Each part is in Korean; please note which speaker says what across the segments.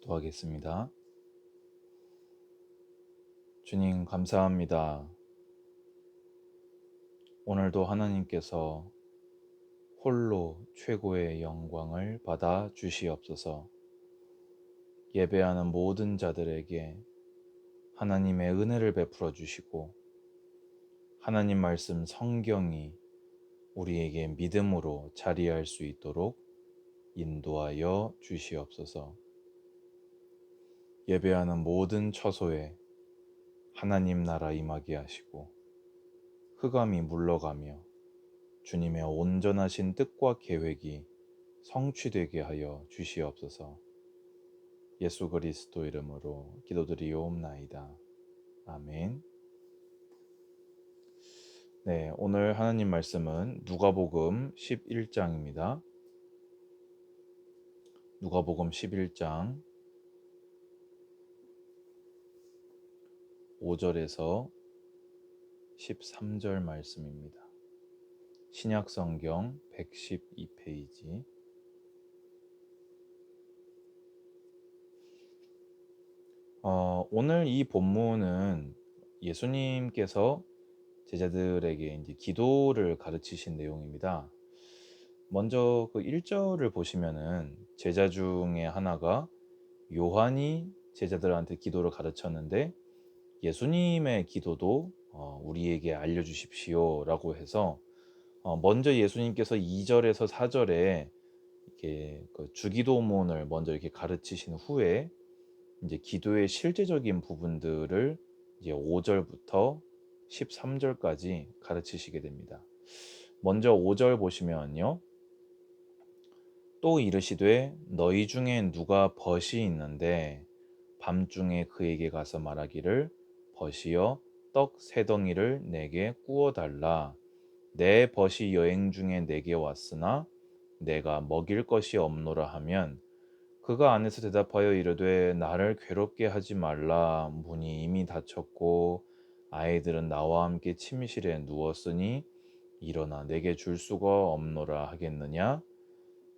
Speaker 1: 기도하겠습니다. 주님, 감사합니다. 오늘도 하나님께서 홀로 최고의 영광을 받아 주시옵소서. 예배하는 모든 자들에게 하나님의 은혜를 베풀어 주시고, 하나님 말씀 성경이 우리에게 믿음으로 자리할 수 있도록 인도하여 주시옵소서. 예배하는 모든 처소에 하나님 나라 임하게 하시고, 흑암이 물러가며 주님의 온전하신 뜻과 계획이 성취되게 하여 주시옵소서. 예수 그리스도 이름으로 기도드리옵나이다. 아멘. 네, 오늘 하나님 말씀은 누가복음 11장입니다. 누가복음 11장 5절에서 13절 말씀입니다. 신약성경 112페이지. 오늘 이 본문은 예수님께서 제자들에게 이제 기도를 가르치신 내용입니다. 먼저 그 1절을 보시면은 제자 중에 하나가 요한이 제자들한테 기도를 가르쳤는데, 예수님의 기도도 우리에게 알려주십시오 라고 해서 먼저 예수님께서 2절에서 4절에 이렇게 그 주기도문을 먼저 이렇게 가르치신 후에 이제 기도의 실제적인 부분들을 이제 5절부터 13절까지 가르치시게 됩니다. 먼저 5절 보시면요. 또 이르시되 너희 중에 누가 벗이 있는데 밤중에 그에게 가서 말하기를 벗이여 떡 세 덩이를 내게 구워 달라. 내 벗이 여행 중에 내게 왔으나 내가 먹일 것이 없노라 하면 그가 안에서 대답하여 이르되 나를 괴롭게 하지 말라. 문이 이미 닫혔고 아이들은 나와 함께 침실에 누웠으니 일어나 내게 줄 수가 없노라 하겠느냐.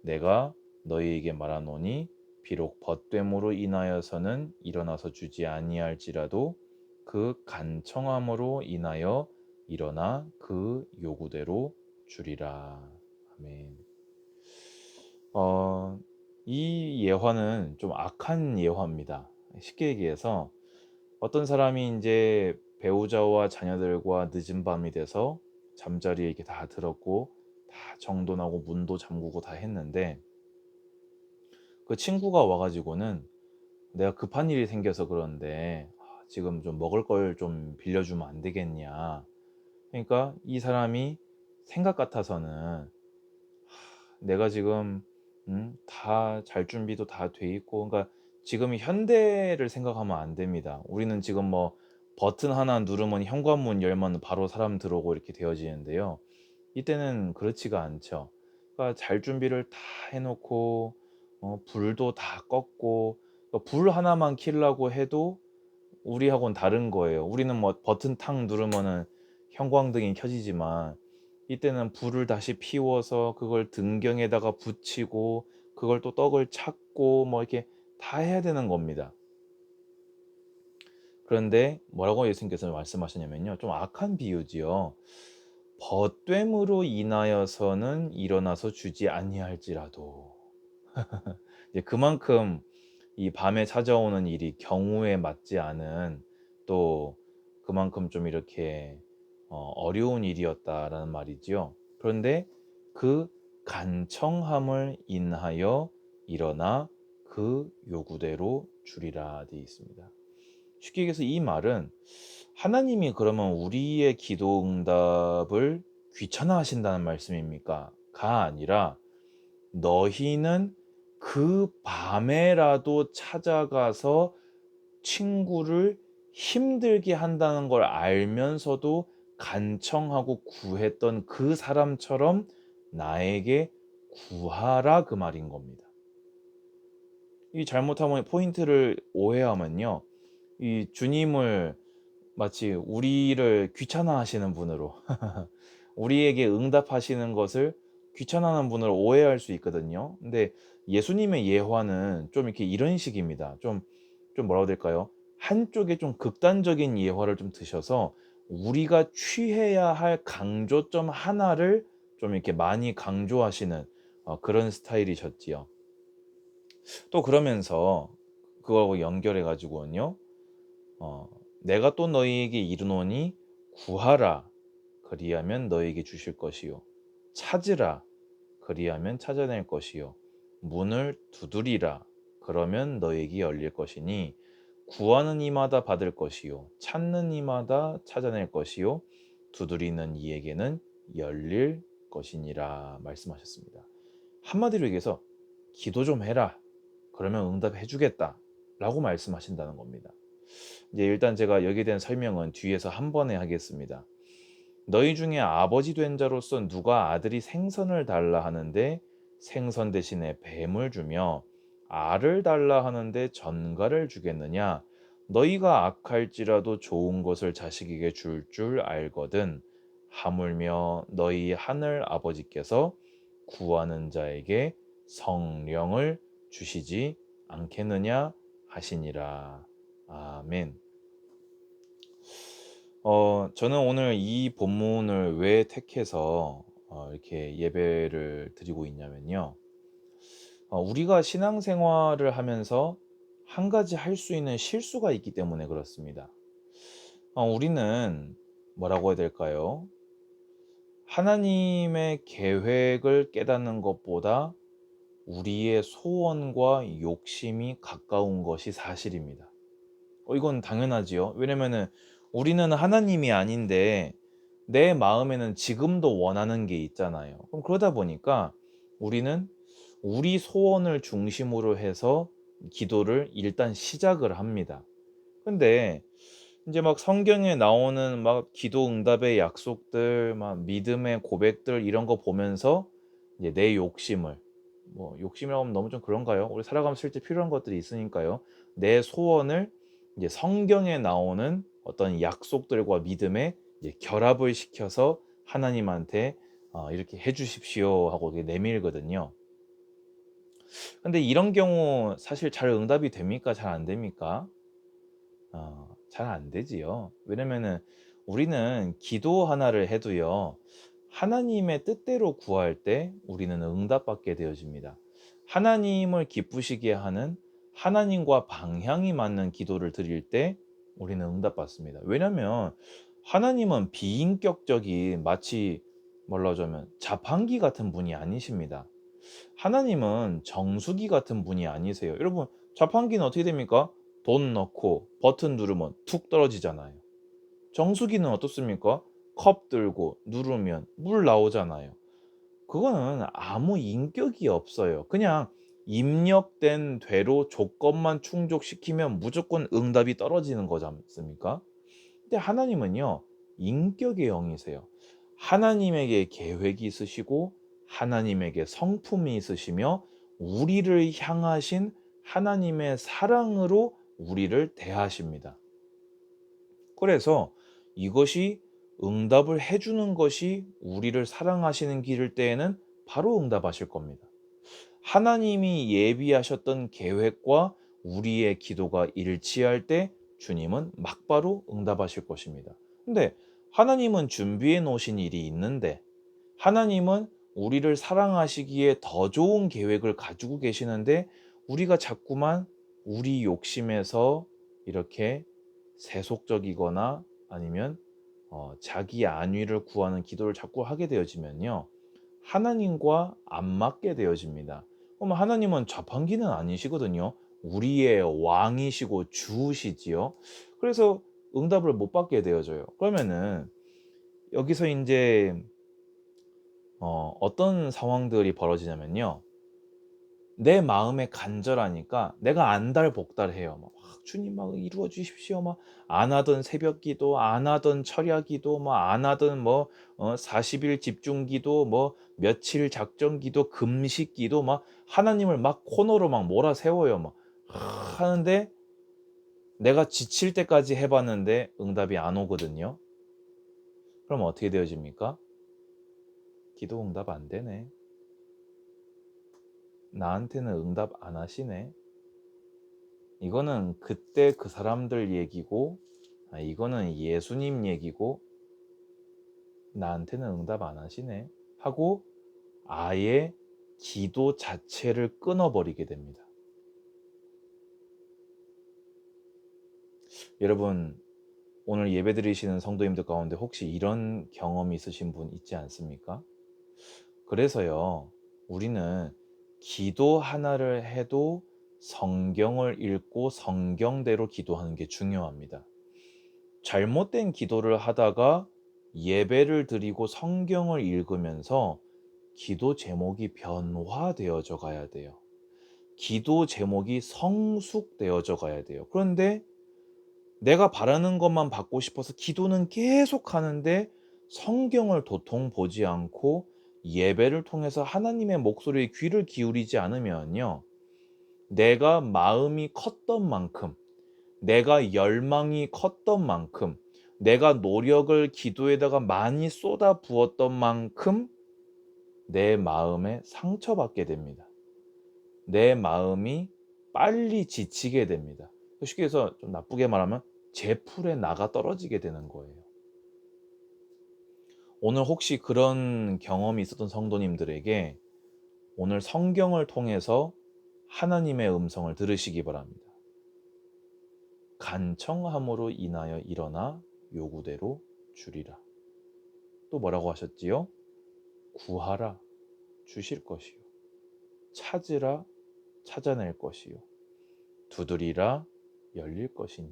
Speaker 1: 내가 너희에게 말하노니 비록 벗됨으로 인하여서는 일어나서 주지 아니할지라도 그 간청함으로 인하여 일어나 그 요구대로 주리라. 아멘. 이 예화는 좀 악한 예화입니다. 쉽게 얘기해서 어떤 사람이 이제 배우자와 자녀들과 늦은 밤이 돼서 잠자리에 이렇게 다 들었고 다 정돈하고 문도 잠그고 다 했는데, 그 친구가 와가지고는 내가 급한 일이 생겨서 그런데 지금 좀 먹을 걸 좀 빌려주면 안 되겠냐. 그러니까 이 사람이 생각 같아서는 내가 지금 다 잘 준비도 다 돼 있고, 그러니까 지금 현대를 생각하면 안 됩니다. 우리는 지금 뭐 버튼 하나 누르면 현관문 열면 바로 사람 들어오고 이렇게 되어지는데요. 이때는 그렇지가 않죠. 그러니까 잘 준비를 다 해놓고 불도 다 껐고, 그러니까 불 하나만 켜려고 해도 우리하고는 다른 거예요. 우리는 뭐 버튼 탁 누르면은 형광등이 켜지지만 이때는 불을 다시 피워서 그걸 등경에다가 붙이고 그걸 또 떡을 찾고 뭐 이렇게 다 해야 되는 겁니다. 그런데 뭐라고 예수님께서 말씀하셨냐면요, 좀 악한 비유지요. 벗됨으로 인하여서는 일어나서 주지 아니할지라도 이제 그만큼 이 밤에 찾아오는 일이 경우에 맞지 않은, 또 그만큼 좀 이렇게 어려운 일이었다라는 말이지요. 그런데 그 간청함을 인하여 일어나 그 요구대로 주리라 되어 있습니다. 쉽게 얘기해서 이 말은 하나님이 그러면 우리의 기도 응답을 귀찮아하신다는 말씀입니까? 가 아니라 너희는 그 밤에라도 찾아가서 친구를 힘들게 한다는 걸 알면서도 간청하고 구했던 그 사람처럼 나에게 구하라, 그 말인 겁니다. 이 잘못하면 포인트를 오해하면요, 이 주님을 마치 우리를 귀찮아하시는 분으로 우리에게 응답하시는 것을 귀찮아하는 분을 오해할 수 있거든요. 근데 예수님의 예화는 좀 이렇게 이런 식입니다. 좀 뭐라고 해야 될까요? 한쪽에 좀 극단적인 예화를 좀 드셔서 우리가 취해야 할 강조점 하나를 좀 이렇게 많이 강조하시는 그런 스타일이셨지요. 또 그러면서 그거하고 연결해 가지고는요. 어 "내가 또 너희에게 이르노니 구하라 그리하면 너희에게 주실 것이요 찾으라 그리하면 찾아낼 것이요 문을 두드리라 그러면 너희에게 열릴 것이니 구하는 이마다 받을 것이요 찾는 이마다 찾아낼 것이요 두드리는 이에게는 열릴 것이니라." 말씀하셨습니다. 한마디로 얘기해서 "기도 좀 해라. 그러면 응답해 주겠다."라고 말씀하신다는 겁니다. 이제 일단 제가 여기에 대한 설명은 뒤에서 한 번에 하겠습니다. "너희 중에 아버지 된 자로서 누가 아들이 생선을 달라 하는데 생선 대신에 뱀을 주며 알을 달라 하는데 전갈을 주겠느냐? 너희가 악할지라도 좋은 것을 자식에게 줄 알거든. 하물며 너희 하늘 아버지께서 구하는 자에게 성령을 주시지 않겠느냐 하시니라." 아멘. 저는 오늘 이 본문을 왜 택해서 이렇게 예배를 드리고 있냐면요. 우리가 신앙생활을 하면서 한 가지 할 수 있는 실수가 있기 때문에 그렇습니다. 우리는 뭐라고 해야 될까요? 하나님의 계획을 깨닫는 것보다 우리의 소원과 욕심이 가까운 것이 사실입니다. 이건 당연하지요. 왜냐면은 우리는 하나님이 아닌데 내 마음에는 지금도 원하는 게 있잖아요. 그럼 그러다 보니까 우리는 우리 소원을 중심으로 해서 기도를 일단 시작을 합니다. 근데 인제 막 성경에 나오는 막 기도 응답의 약속들 막 믿음의 고백들 이런 거 보면서 이제 내 욕심을 뭐 욕심이라고 하면 너무 좀 그런가요? 우리 살아가면서 실제 필요한 것들이 있으니까요. 내 소원을 이제 성경에 나오는 어떤 약속들과 믿음에 이제 결합을 시켜서 하나님한테 "이렇게 해 주십시오." 하고 이렇게 내밀거든요. 근데 이런 경우 사실 잘 응답이 됩니까? 잘 안 됩니까? 잘 안 되지요. 왜냐면은 우리는 기도 하나를 해도요. 하나님의 뜻대로 구할 때 우리는 응답받게 되어집니다. 하나님을 기쁘시게 하는 하나님과 방향이 맞는 기도를 드릴 때 우리는 응답받습니다. 왜냐면 하나님은 비인격적인 마치 뭐라 하자면 자판기 같은 분이 아니십니다. 하나님은 정수기 같은 분이 아니세요. 여러분 자판기는 어떻게 됩니까? 돈 넣고 버튼 누르면 툭 떨어지잖아요. 정수기는 어떻습니까? 컵 들고 누르면 물 나오잖아요. 그거는 아무 인격이 없어요. 그냥 입력된 대로 조건만 충족시키면 무조건 응답이 떨어지는 거지 않습니까? 근데 하나님은요, 인격의 영이세요. 하나님에게 계획이 있으시고 하나님에게 성품이 있으시며 우리를 향하신 하나님의 사랑으로 우리를 대하십니다. 그래서 이것이 응답을 해 주는 것이 우리를 사랑하시는 길일 때에는 바로 응답하실 겁니다. 하나님이 예비하셨던 계획과 우리의 기도가 일치할 때 주님은 막바로 응답하실 것입니다. 근데 하나님은 준비해 놓으신 일이 있는데 하나님은 우리를 사랑하시기에 더 좋은 계획을 가지고 계시는데 우리가 자꾸만 우리 욕심에서 이렇게 세속적이거나 아니면 자기 안위를 구하는 기도를 자꾸 하게 되어지면요. 하나님과 안 맞게 되어집니다. 그럼 하나님은 자판기는 아니시거든요. 우리의 왕이시고 주시지요. 그래서 응답을 못 받게 되어져요. 그러면은 여기서 인제 어떤 상황들이 벌어지냐면요. 내 마음에 간절하니까 내가 안달복달해요. 막 "주님 막 이루어 주십시오." 막 안 하던 새벽 기도, 안 하던 철야 기도, 뭐 안 하던 뭐 40일 집중 기도, 뭐 며칠 작정 기도, 금식 기도 막 하나님을 막 코너로 막 몰아세워요 막. 하는데 내가 지칠 때까지 해 봤는데 응답이 안 오거든요. 그럼 어떻게 되어집니까? 기도 응답 안 되네. 나한테는 응답 안 하시네. 이거는 그때 그 사람들 얘기고, 이거는 예수님 얘기고, 나한테는 응답 안 하시네 하고 아예 기도 자체를 끊어버리게 됩니다. 여러분, 오늘 예배드리시는 성도님들 가운데 혹시 이런 경험이 있으신 분 있지 않습니까? 그래서요, 우리는 기도 하나를 해도 성경을 읽고 성경대로 기도하는 게 중요합니다. 잘못된 기도를 하다가 예배를 드리고 성경을 읽으면서 기도 제목이 변화되어져 가야 돼요. 기도 제목이 성숙되어져 가야 돼요. 그런데 내가 바라는 것만 받고 싶어서 기도는 계속 하는데 성경을 도통 보지 않고 예배를 통해서 하나님의 목소리에 귀를 기울이지 않으면요, 내가 마음이 컸던 만큼, 내가 열망이 컸던 만큼, 내가 노력을 기도에다가 많이 쏟아 부었던 만큼 내 마음에 상처받게 됩니다. 내 마음이 빨리 지치게 됩니다. 쉽게 해서 좀 나쁘게 말하면 제풀에 나가 떨어지게 되는 거예요. 오늘 혹시 그런 경험이 있었던 성도님들에게 오늘 성경을 통해서 하나님의 음성을 들으시기 바랍니다. 간청함으로 인하여 일어나 요구대로 주리라. 또 뭐라고 하셨지요? 구하라 주실 것이요. 찾으라 찾아낼 것이요. 두드리라 열릴 것이니.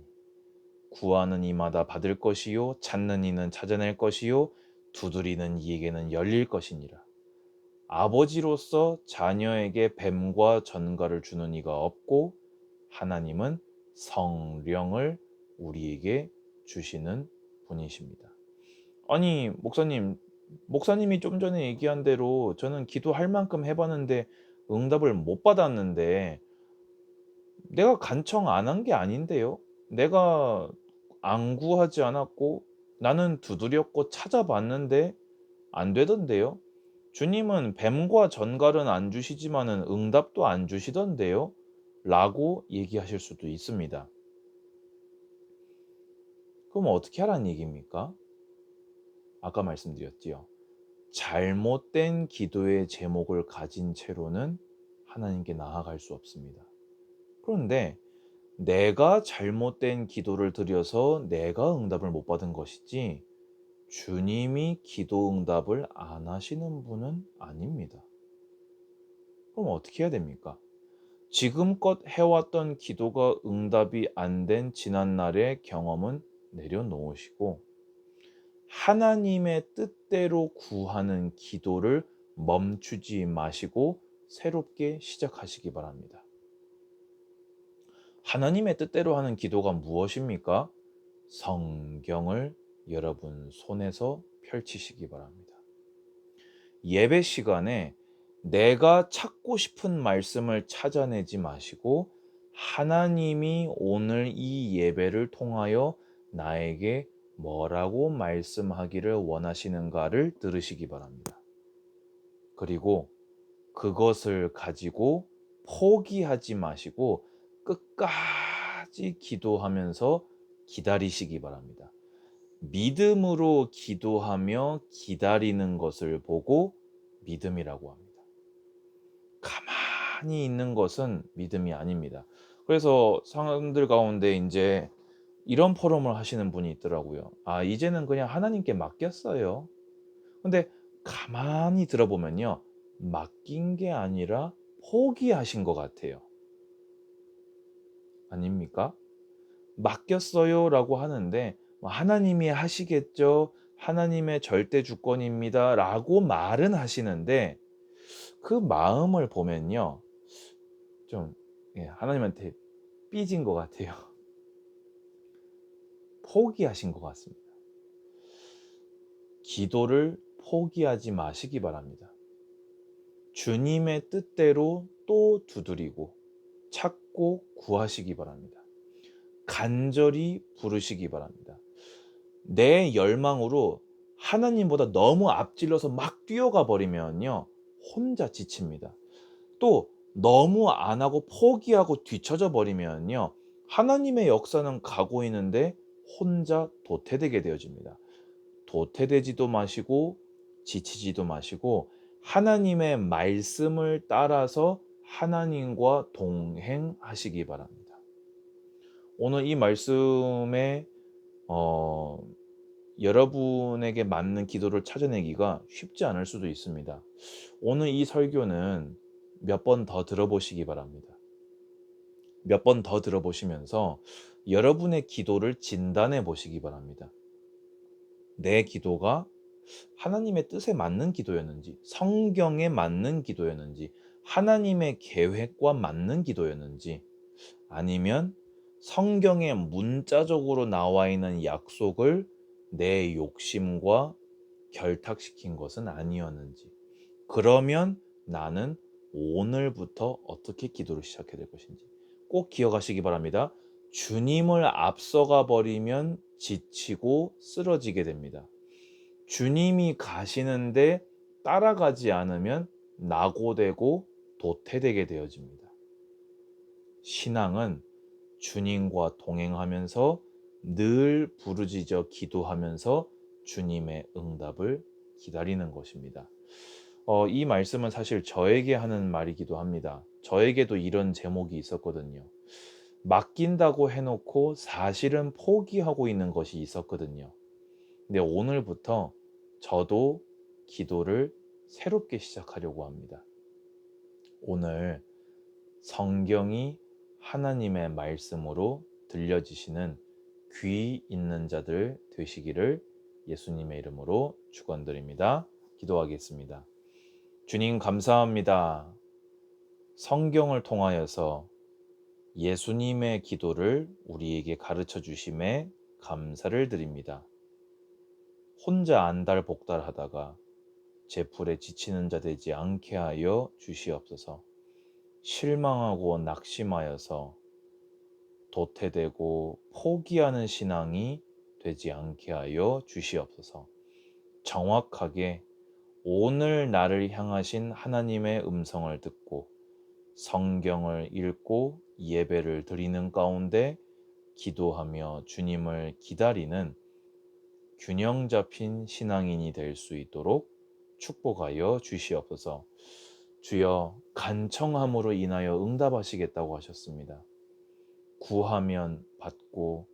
Speaker 1: 구하는 이마다 받을 것이요. 찾는 이는 찾아낼 것이요. 두드리는 이에게는 열릴 것이니라. 아버지로서 자녀에게 뱀과 전갈을 주는 이가 없고 하나님은 성령을 우리에게 주시는 분이십니다. 아니, 목사님이 좀 전에 얘기한 대로 저는 기도할 만큼 해봤는데 응답을 못 받았는데 내가 간청 안 한 게 아닌데요. 내가 안구하지 않았고 나는 두드렸고 찾아봤는데 안 되던데요. 주님은 뱀과 전갈은 안 주시지만은 응답도 안 주시던데요. 라고 얘기하실 수도 있습니다. 그럼 어떻게 하라는 얘기입니까? 아까 말씀드렸지요. 잘못된 기도의 제목을 가진 채로는 하나님께 나아갈 수 없습니다. 그런데 내가 잘못된 기도를 드려서 내가 응답을 못 받은 것이지 주님이 기도 응답을 안 하시는 분은 아닙니다. 그럼 어떻게 해야 됩니까? 지금껏 해왔던 기도가 응답이 안 된 지난날의 경험은 내려놓으시고 하나님의 뜻대로 구하는 기도를 멈추지 마시고 새롭게 시작하시기 바랍니다. 하나님의 뜻대로 하는 기도가 무엇입니까? 성경을 여러분 손에서 펼치시기 바랍니다. 예배 시간에 내가 찾고 싶은 말씀을 찾아내지 마시고 하나님이 오늘 이 예배를 통하여 나에게 뭐라고 말씀하기를 원하시는가를 들으시기 바랍니다. 그리고 그것을 가지고 포기하지 마시고 끝까지 기도하면서 기다리시기 바랍니다. 믿음으로 기도하며 기다리는 것을 보고 믿음이라고 합니다. 가만히 있는 것은 믿음이 아닙니다. 그래서 사람들 가운데 이제 이런 포럼을 하시는 분이 있더라고요. 이제는 그냥 하나님께 맡겼어요. 근데 가만히 들어보면요, 맡긴 게 아니라 포기하신 것 같아요. 아닙니까? 맡겼어요라고 하는데 하나님이 하시겠죠. 하나님의 절대 주권입니다라고 말은 하시는데 그 마음을 보면요, 좀 하나님한테 삐진 것 같아요. 포기하신 것 같습니다. 기도를 포기하지 마시기 바랍니다. 주님의 뜻대로 또 두드리고 찾고 구하시기 바랍니다. 간절히 부르시기 바랍니다. 내 열망으로 하나님보다 너무 앞질러서 막 뛰어가 버리면요, 혼자 지칩니다. 또 너무 안 하고 포기하고 뒤처져 버리면요, 하나님의 역사는 가고 있는데 혼자 도태되게 되어집니다. 도태되지도 마시고 지치지도 마시고 하나님의 말씀을 따라서 하나님과 동행하시기 바랍니다. 오늘 이 말씀에 어 여러분에게 맞는 기도를 찾아내기가 쉽지 않을 수도 있습니다. 오늘 이 설교는 몇 번 더 들어보시기 바랍니다. 몇 번 더 들어보시면서 여러분의 기도를 진단해 보시기 바랍니다. 내 기도가 하나님의 뜻에 맞는 기도였는지, 성경에 맞는 기도였는지, 하나님의 계획과 맞는 기도였는지, 아니면 성경에 문자적으로 나와 있는 약속을 내 욕심과 결탁시킨 것은 아니었는지, 그러면 나는 오늘부터 어떻게 기도를 시작해야 될 것인지 꼭 기억하시기 바랍니다. 주님을 앞서가 버리면 지치고 쓰러지게 됩니다. 주님이 가시는데 따라가지 않으면 낙오되고 도태되게 되어집니다. 신앙은 주님과 동행하면서 늘 부르짖어 기도하면서 주님의 응답을 기다리는 것입니다. 이 말씀은 사실 저에게 하는 말이기도 합니다. 저에게도 이런 제목이 있었거든요. 맡긴다고 해놓고 사실은 포기하고 있는 것이 있었거든요. 근데 오늘부터 저도 기도를 새롭게 시작하려고 합니다. 오늘 성경이 하나님의 말씀으로 들려지시는 귀 있는 자들 되시기를 예수님의 이름으로 축원드립니다. 기도하겠습니다. 주님 감사합니다. 성경을 통하여서 예수님의 기도를 우리에게 가르쳐 주심에 감사를 드립니다. 혼자 안달복달하다가 제풀에 지치는 자 되지 않게 하여 주시옵소서. 실망하고 낙심하여서 도태되고 포기하는 신앙이 되지 않게 하여 주시옵소서. 정확하게 오늘 나를 향하신 하나님의 음성을 듣고 성경을 읽고 예배를 드리는 가운데 기도하며 주님을 기다리는 균형 잡힌 신앙인이 될 수 있도록 축복하여 주시옵소서. 주여, 간청함으로 인하여 응답하시겠다고 하셨습니다. 구하면 받고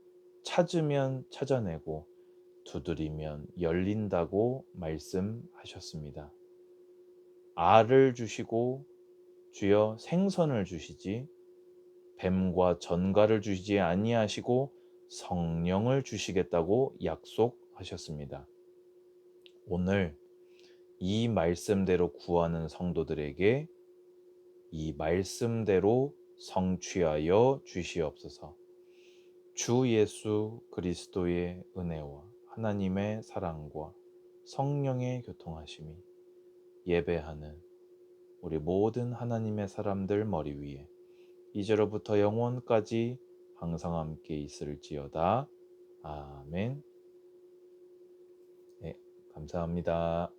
Speaker 1: 찾으면 찾아내고 두드리면 열린다고 말씀하셨습니다. 알을 주시고 주여 생선을 주시지 뱀과 전갈을 주시지 아니하시고 성령을 주시겠다고 약속하셨습니다. 오늘 이 말씀대로 구하는 성도들에게 이 말씀대로 성취하여 주시옵소서. 주 예수 그리스도의 은혜와 하나님의 사랑과 성령의 교통하심이 예배하는 우리 모든 하나님의 사람들 머리 위에 이제로부터 영원까지 항상 함께 있을지어다. 아멘. 네, 감사합니다.